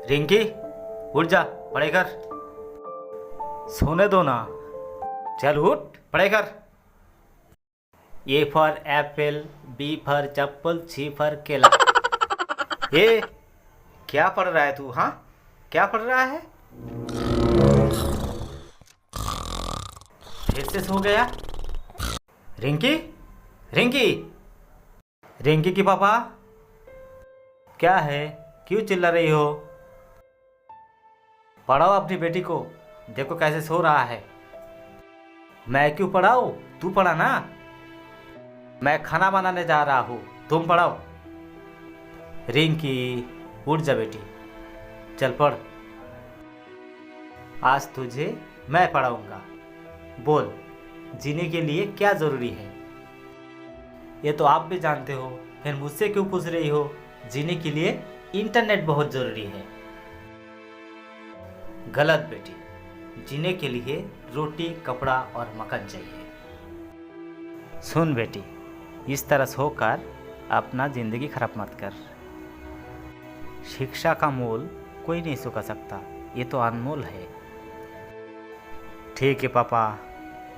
रिंकी, उठ जा, पढ़ाई कर। सोने दो ना। चल उठ, पढ़ाई कर। A for apple, B for chappal, C for kela. ये क्या पढ़ रहा है तू? हाँ, क्या पढ़ रहा है? फिर से सो गया? रिंकी, रिंकी, रिंकी की पापा, क्या है? क्यों चिल्ला रही हो? पढ़ाओ अपनी बेटी को, देखो कैसे सो रहा है। मैं क्यों पढ़ाऊँ? तू पढ़ा ना। मैं खाना बनाने जा रहा हूँ, तुम पढ़ाओ। रिंकी, उठ जा बेटी, चल पढ़। आज तुझे मैं पढ़ाऊंगा। बोल, जीने के लिए क्या जरूरी है? ये तो आप भी जानते हो, फिर मुझसे क्यों पूछ रही हो? जीने के लिए इंटरनेट बहुत जरूरी है। गलत बेटी, जीने के लिए रोटी, कपड़ा और मकान चाहिए। सुन बेटी, इस तरह सोकर अपना जिंदगी खराब मत कर। शिक्षा का मोल कोई नहीं चुका सकता, ये तो अनमोल है। ठीक है पापा,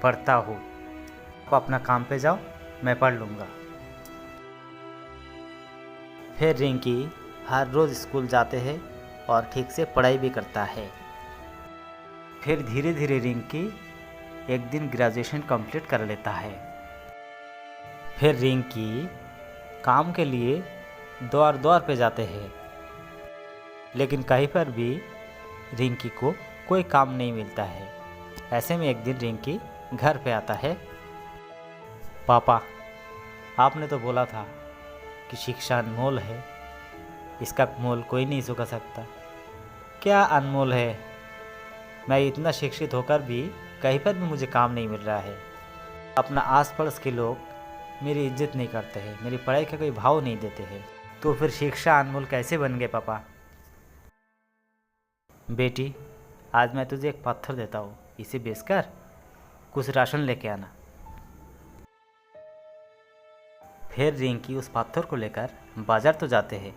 पढ़ता हूँ। आप अपना काम पे जाओ, मैं पढ़ लूँगा। फिर रिंकी हर रोज़ स्कूल जाते हैं और ठीक से पढ़ाई भी करता है। फिर धीरे धीरे रिंकी एक दिन ग्रेजुएशन कंप्लीट कर लेता है। फिर रिंकी काम के लिए द्वार द्वार पे जाते हैं, लेकिन कहीं पर भी रिंकी को कोई काम नहीं मिलता है। ऐसे में एक दिन रिंकी घर पे आता है। पापा, आपने तो बोला था कि शिक्षा अनमोल है, इसका मोल कोई नहीं चुका सकता। क्या अनमोल है? मैं इतना शिक्षित होकर भी कहीं पर भी मुझे काम नहीं मिल रहा है। अपना आस पड़ोस के लोग मेरी इज्जत नहीं करते हैं, मेरी पढ़ाई का कोई भाव नहीं देते हैं, तो फिर शिक्षा अनमोल कैसे बन गए पापा? बेटी, आज मैं तुझे एक पत्थर देता हूँ, इसे बेचकर कुछ राशन लेके आना। फिर रिंकी उस पत्थर को लेकर बाजार तो जाते हैं,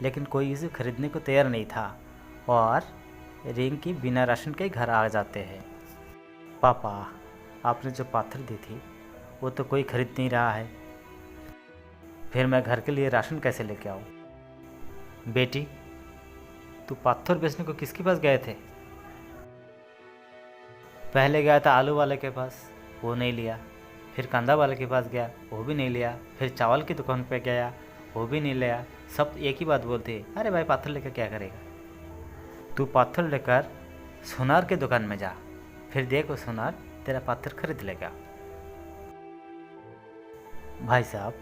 लेकिन कोई इसे खरीदने को तैयार नहीं था और रिंकी बिना राशन के घर आ जाते हैं। पापा, आपने जो पत्थर दी थी वो तो कोई खरीद नहीं रहा है, फिर मैं घर के लिए राशन कैसे लेके आऊँ? बेटी, तू पत्थर बेचने को किसके पास गए थे? पहले गया था आलू वाले के पास, वो नहीं लिया। फिर कांदा वाले के पास गया, वो भी नहीं लिया। फिर चावल की दुकान पे गया, वो भी नहीं लिया। सब एक ही बात बोलते, अरे भाई पत्थर लेकर क्या करेगा? तू पत्थर लेकर सोनार के दुकान में जा, फिर देखो सोनार तेरा पत्थर खरीद लेगा। भाई साहब,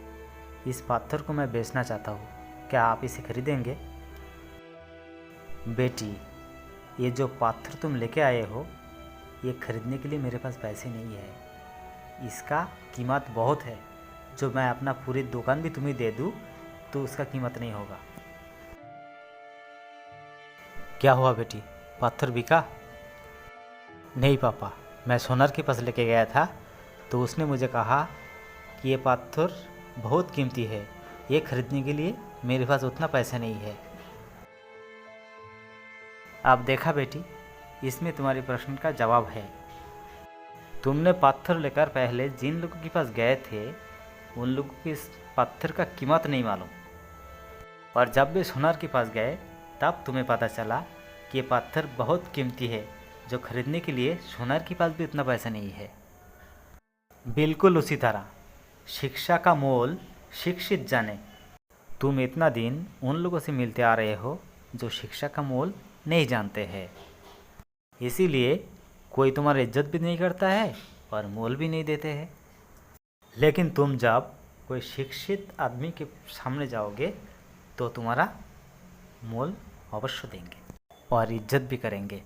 इस पत्थर को मैं बेचना चाहता हूँ, क्या आप इसे खरीदेंगे? बेटी, ये जो पत्थर तुम लेके आए हो, ये खरीदने के लिए मेरे पास पैसे नहीं है। इसका कीमत बहुत है, जो मैं अपना पूरी दुकान भी तुम्हें दे दूँ तो उसका कीमत नहीं होगा। क्या हुआ बेटी, पत्थर बिका? नहीं पापा, मैं सोनार के पास लेके गया था तो उसने मुझे कहा कि ये पत्थर बहुत कीमती है, ये खरीदने के लिए मेरे पास उतना पैसा नहीं है। अब देखा बेटी, इसमें तुम्हारे प्रश्न का जवाब है। तुमने पत्थर लेकर पहले जिन लोगों के पास गए थे उन लोगों को इस पत्थर का कीमत नहीं मालूम, और जब भी सोनार के पास गए तब तुम्हें पता चला कि ये पत्थर बहुत कीमती है, जो खरीदने के लिए सोनार के पास भी उतना पैसा नहीं है। बिल्कुल उसी तरह शिक्षा का मोल शिक्षित जाने। तुम इतना दिन उन लोगों से मिलते आ रहे हो जो शिक्षा का मोल नहीं जानते हैं, इसीलिए कोई तुम्हारी इज्जत भी नहीं करता है और मोल भी नहीं देते हैं। लेकिन तुम जब कोई शिक्षित आदमी के सामने जाओगे तो तुम्हारा मोल अवश्य देंगे और इज्जत भी करेंगे।